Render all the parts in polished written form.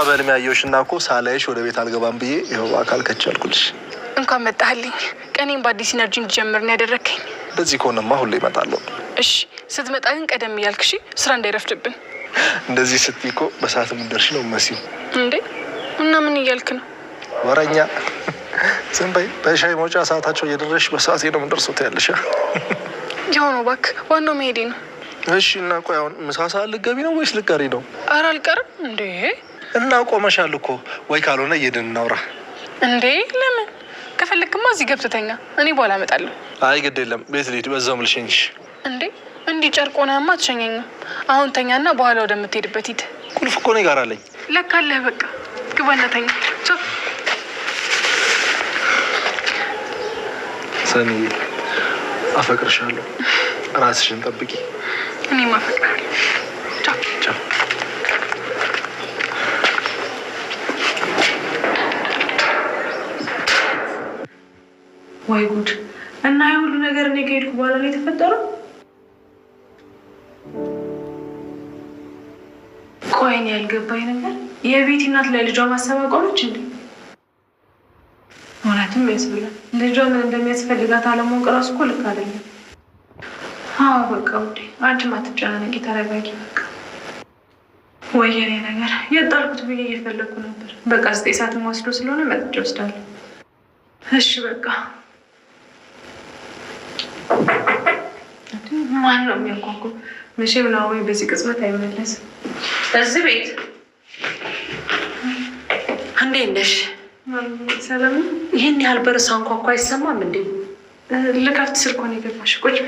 በልም ያየሁሽና እኮ ሳላይሽ ወደ ቤት አልገባም ብዬ ይኸው አካል ከቻልኩልሽ። እንኳን መጣህልኝ። ቀኔን በአዲስ ኢነርጂ እንድጀምር ነው ያደረከኝ። እንደዚህ ከሆነማ ሁሌ እመጣለሁ። እሺ ስትመጣ ግን ቀደም እያልክ እሺ፣ ስራ እንዳይረፍድብን። እንደዚህ ስትይ እኮ በሰዓት የምትደርሺ ነው መሲው። እንዴ እና ምን እያልክ ነው? ወረኛ ዝም በይ። በሻይ መውጫ ሰዓታቸው እየደረስሽ በሰዓት ነው የምንደርሰው ያለሽ። ያው ነው እባክህ፣ ዋናው መሄዴ ነው። እሺ እና ቆይ አሁን ምሳ ሰዓት ልትገቢ ነው ወይስ ልትቀሪ ነው? ኧረ አልቀርም። እንዴ እና ቆመሻል እኮ። ወይ ካልሆነ እየድን እናውራ። እንዴ ለምን? ከፈለክማ እዚህ ገብተተኛ፣ እኔ በኋላ እመጣለሁ። አይ ግድ የለም ቤት ልሂድ፣ በዛውም ልሸኝሽ። እንዴ እንዲህ ጨርቆናማ አትሸኘኝም። አሁን ተኛና በኋላ ወደምትሄድበት ሂድ። ቁልፍ እኮ እኔ ጋር አለኝ። ለካ አለህ። በቃ ግባና ተኛ። ሰኒ አፈቅርሻለሁ። ራስሽን ጠብቂ። እኔም አፈቅርሃለሁ። ቻው። ወይ ጉድ! እና የሁሉ ነገር እኔ ከሄድኩ በኋላ ነው የተፈጠረው? ቆይ እኔ ያልገባኝ ነገር የቤቲ እናት ለልጇ ማሰብ አቆመች እንዴ? እውነትም ያስብላል። ልጇ ምን እንደሚያስፈልጋት አለማወቅ እራሱ እኮ ልክ አይደለም። አዎ በቃ ውዴ፣ አንቺም አትጨናነቂ፣ ተረጋጊ። በቃ ወይ የኔ ነገር የጣልኩት ብዬ እየፈለግኩ ነበር። በቃ 9 ሰዓት ወስዶ ስለሆነ መጥቼ ወስዳለሁ። እሺ በቃ ማን ነው የሚያንኳኩ? መቼም ነው ወይ በዚህ ቅጽበት አይመለስም። እዚህ ቤት እንዴት ነሽ? ሰላም። ይህን ያህል በር ሳንኳኳ አይሰማም እንዴ? ልከፍት ስልኮን የገባሽ ቁጭ።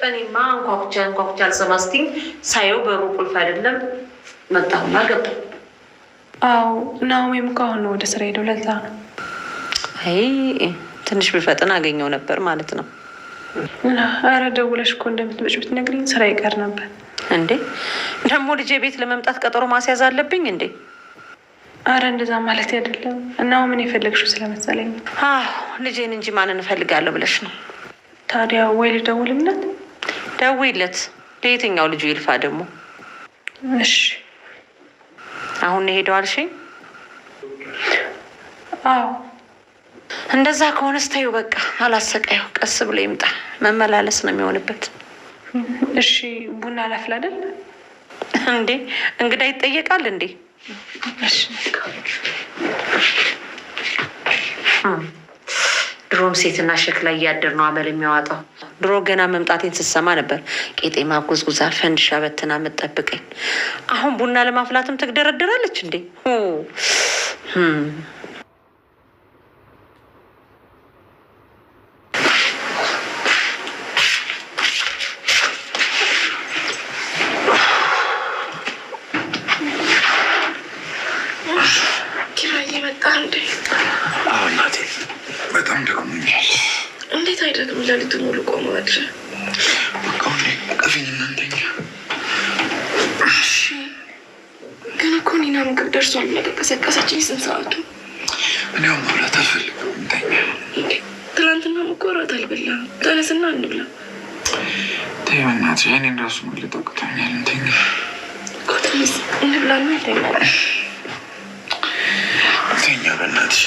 እኔማ አንኳኩቻ አልሰማ ስትኝ ሳየው በሩ ቁልፍ አይደለም መጣሁና ገባ። አዎ ናሆሜም ከአሁን ነው ወደ ስራ ሄደው፣ ለዛ ነው። አይ ትንሽ ቢፈጥን አገኘው ነበር ማለት ነው። ኧረ ደውለሽ እኮ እንደምትመጪ ብትነግሪኝ ስራ ይቀር ነበር። እንዴ ደግሞ ልጄ ቤት ለመምጣት ቀጠሮ ማስያዝ አለብኝ እንዴ? አረ እንደዛ ማለት አይደለም። እና ምን የፈለግሽው ስለመሰለኝ። ልጄን እንጂ ማንን እፈልጋለሁ ብለሽ ነው? ታዲያ ወይ ልደውልለት? ደውይለት። ለየትኛው ልጁ ይልፋ ደግሞ? እሺ አሁን ሄደው አልሽኝ? አዎ እንደዛ ከሆነ ስተዩ በቃ አላሰቃየው፣ ቀስ ብሎ ይምጣ። መመላለስ ነው የሚሆንበት። እሺ ቡና ላፍላ አይደል እንዴ? እንግዳ ይጠየቃል እንዴ? እሺ ድሮም ሴትና ሸክላ እያደር ነው አመል የሚያዋጣው። ድሮ ገና መምጣቴን ስትሰማ ነበር ቄጤማ ጉዝጉዛ ፈንድሻ በትና የምትጠብቀኝ። አሁን ቡና ለማፍላትም ትግደረደራለች እንዴ? በጣም ደክሞኛል። እንዴት አይደክም? ሌሊቱን ሙሉ ቆሞ አድረ። በቃ ሁሌ ቀፊኝ እናንተኛ። እሺ ግን እኮ ኒና ምግብ ደርሷል ብላ ቀሰቀሰችኝ። ስንት ሰዓቱ? እኔው መብላት አልፈልግም። እንተኛ። ትናንትና እኮ እራት አልበላም። ተነስና እንብላ። ተይ በእናትሽ፣ እኔን እራሱ መብላት አቅቶኛል። እንተኛ እኮ ተነስ እንብላና እንተኛ። እንተኛ በእናትሽ።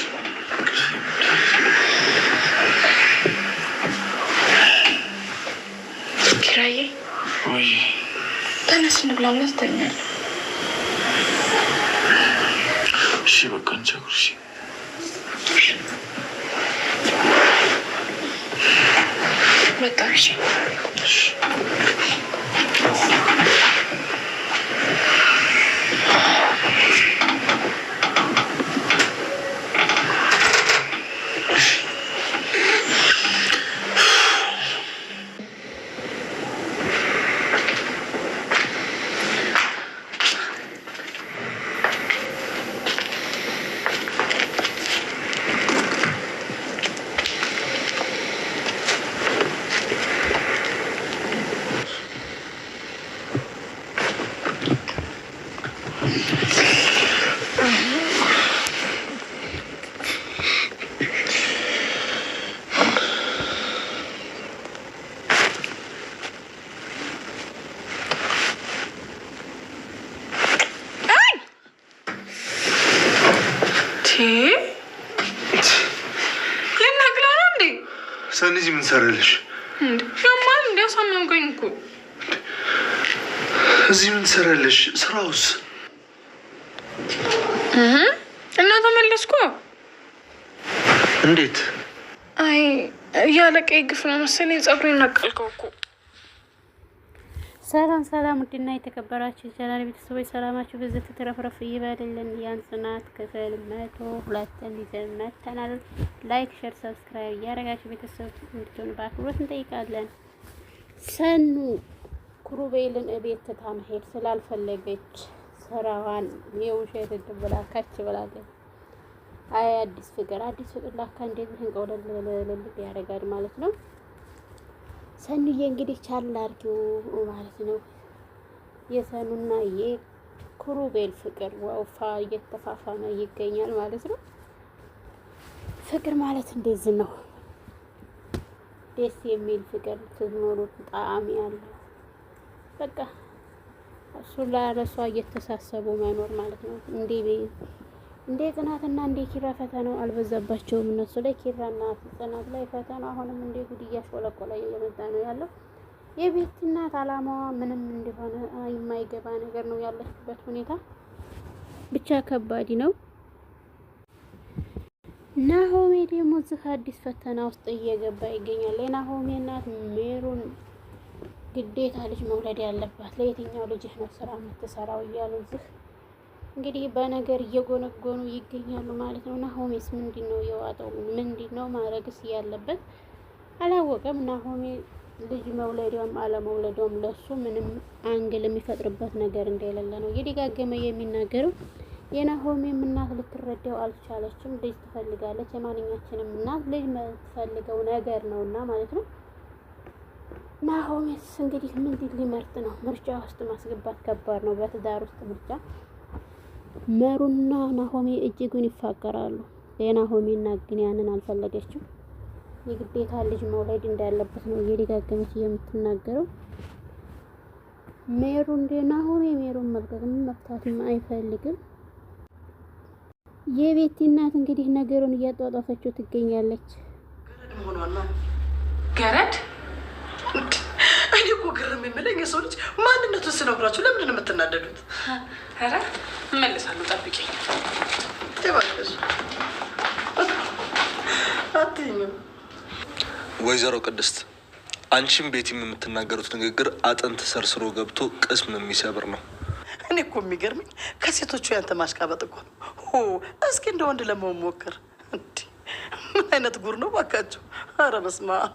ኪራዬ ወይ ተነስ እንብላና እንተኛለን። እሺ በቃ እንቸኩል። መጣሁ። እሺ ልነግራ ነው እንዴ? ሰኒ እዚህ ምን ትሰሪያለሽ? ያማል እንዲ ያሳመምከኝ እኮ። እዚህ ምን ትሰሪያለሽ? ስራውስ? እና ተመለስኩ። እንዴት? አይ እያለቀኝ ግፍ ነው መሰለኝ ጸጉሬን ነቀልከው እኮ። ሰላም ሰላም፣ ውድና የተከበራችሁ ቻናል ቤተሰቦች ሰላማችሁ በዚህ ተረፍረፍ ይበልልን። ያን ጽናት ክፍል 102 ይዘን መጥተናል። ላይክ፣ ሼር፣ ሰብስክራይብ እያደረጋችሁ ቤተሰብ እንድትሆኑ በአክብሮት እንጠይቃለን። ሰኑ ክሩቤልን እቤት ትታ መሄድ ስላልፈለገች ስራዋን የውሸት ብላ ከች ብላለች። አይ አዲስ ፍቅር ላካ እንደዚህ እንቀውለል ያደርጋል ማለት ነው። ሰኑዬ እንግዲህ ቻል አድርጊው ማለት ነው። የሰኑና የክሩቤል ፍቅር ወውፋ እየተፋፋመ ይገኛል ማለት ነው። ፍቅር ማለት እንደዚህ ነው። ደስ የሚል ፍቅር ስትኖሩ ጣዕም ያለው በቃ እሱ ለእሷ እየተሳሰቡ መኖር ማለት ነው። እንደ ጽናትና እንደ ኪራ ፈተናው አልበዛባቸውም እነሱ ላይ። ኪራና ጽናት ላይ ፈተና አሁንም እንደ ጉድ እያሽቆለቆለ እየመጣ ነው ያለው። የቤት እናት አላማዋ ምንም እንደሆነ የማይገባ ነገር ነው ያለችበት ሁኔታ ብቻ ከባድ ነው። ናሆሜ ደግሞ እዚህ አዲስ ፈተና ውስጥ እየገባ ይገኛል። የናሆሜ እናት ሜሩን ግዴታ ልጅ መውለድ ያለባት ለየትኛው ልጅህ ነው ስራ የምትሰራው እያሉ እዚህ እንግዲህ በነገር እየጎነጎኑ ይገኛሉ ማለት ነው። ናሆሜስ ምንድን ነው የዋጠው? ምንድን ነው ማድረግስ ያለበት አላወቀም። ናሆሜ ልጅ መውለዷም አለመውለዷም ለሱ ምንም አንግል የሚፈጥርበት ነገር እንደሌለ ነው እየደጋገመ የሚናገረው። የናሆሜም እናት ልትረዳው አልቻለችም። ልጅ ትፈልጋለች። የማንኛችንም እናት ልጅ የምትፈልገው ነገር ነውና ማለት ነው። ናሆሜስ እንግዲህ ምንድን ሊመርጥ ነው? ምርጫ ውስጥ ማስገባት ከባድ ነው። በትዳር ውስጥ ምርጫ መሩና ናሆሜ እጅጉን ይፋቀራሉ። የናሆሜ እናት ግን ያንን አልፈለገችም። የግዴታ ልጅ መውለድ እንዳለበት ነው እየደጋገመች የምትናገረው። ሜሩ እንደ ናሆሜ ሜሩን መልቀቅም መፍታትም አይፈልግም። የቤቲ እናት እንግዲህ ነገሩን እያጧጧፈችው ትገኛለች። ገረድ እኔ እኮ ግርም የሚለኝ የሰው ልጅ ማንነቱን ስነግራችሁ ለምንድን ነው የምትናደዱት? ኧረ እመልሳለሁ፣ ጠብቂኝ። እባክሽ አትይኝም። ወይዘሮ ቅድስት አንቺም ቤቲም የምትናገሩት ንግግር አጥንት ሰርስሮ ገብቶ ቅስም የሚሰብር ነው። እኔ እኮ የሚገርምኝ ከሴቶቹ ያንተ ማሽቃበጥ እኮ ነው። እስኪ እንደ ወንድ ለመሆን ሞክር። ምን አይነት ጉር ነው ባካችሁ! ኧረ በስመ አብ።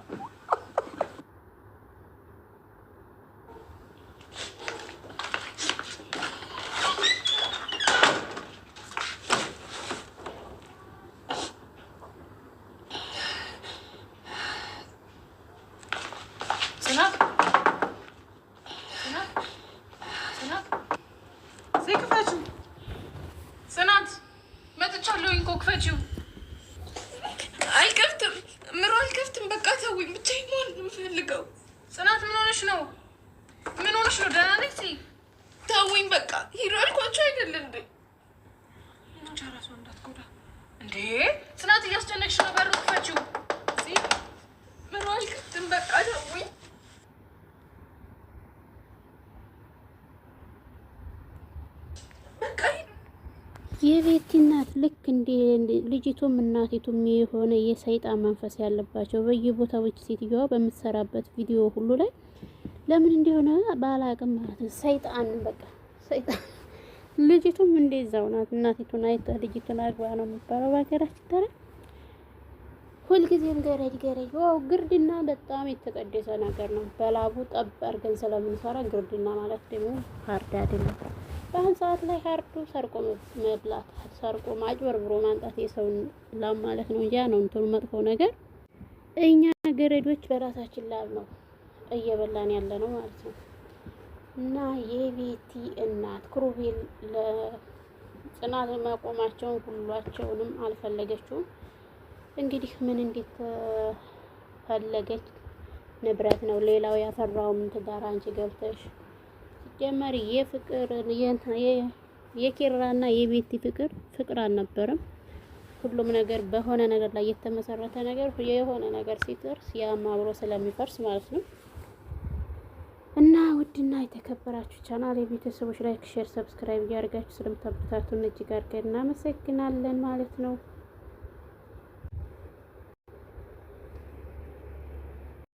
ጽናት መጥቻለሁኝ እኮ ክፈቺው። አልከፍትም ምሮ አልከፍትም። በቃ ተውኝ፣ ብቻዬን መሆን የምፈልገው። ጽናት ምን ሆነሽ ነው? ምን ሆነሽ ነው? ደህና ነሽ? ተውኝ በቃ። ሂዱ አልኳቸው አይደል እንዴ? ብቻ ራሷ እንዳትጎዳ እንዴ። ጽናት እያስጨነቅሽ ነው። በሩ ክፈቺው። ምሮ አልከፍትም። በቃ ተውኝ። የቤቲ እናት ልክ እንደ ልጅቱም እናቲቱም የሆነ የሰይጣን መንፈስ ያለባቸው በየቦታዎች ሴትዮዋ በምትሰራበት ቪዲዮ ሁሉ ላይ ለምን እንደሆነ ባላቅም ማለት ነው። ሰይጣን በቃ ሰይጣን። ልጅቱም እንደዛው ናት። እናቲቱን አይታ ልጅቱን አግባ ነው የሚባለው በሀገራችን ታዲያ። ሁልጊዜም ገረድ ገረድ። ዋው ግርድና በጣም የተቀደሰ ነገር ነው። በላቡ ጠብ አድርገን ስለምንሰራ ግርድና ማለት ደግሞ ሀርድ አይደለም። በአሁን ሰዓት ላይ ሀርዱ ሰርቆ መብላት፣ ሰርቆ ማጭበርብሮ ማንጣት የሰውን ላም ማለት ነው። እንጂ ነው እንትኑ መጥፎ ነገር። እኛ ገረዶች በራሳችን ላብ ነው እየበላን ያለ ነው ማለት ነው። እና የቤቲ እናት ክሩቤል ለጽናት ማቆማቸውን ሁላቸውንም አልፈለገችውም። እንግዲህ ምን እንዴት ፈለገች? ንብረት ነው ሌላው ያፈራው ምን ትዳር አንቺ ገብተሽ ጀመር። የፍቅር የኪራና የቤቲ ፍቅር አልነበረም። ሁሉም ነገር በሆነ ነገር ላይ የተመሰረተ ነገር የሆነ ነገር ሲደርስ ያም አብሮ ስለሚፈርስ ማለት ነው። እና ውድና የተከበራችሁ ቻናል የቤተሰቦች ላይክ፣ ሼር፣ ሰብስክራይብ እያደረጋችሁ ስለምታበረታቱን እጅግ አድርገን እናመሰግናለን ማለት ነው።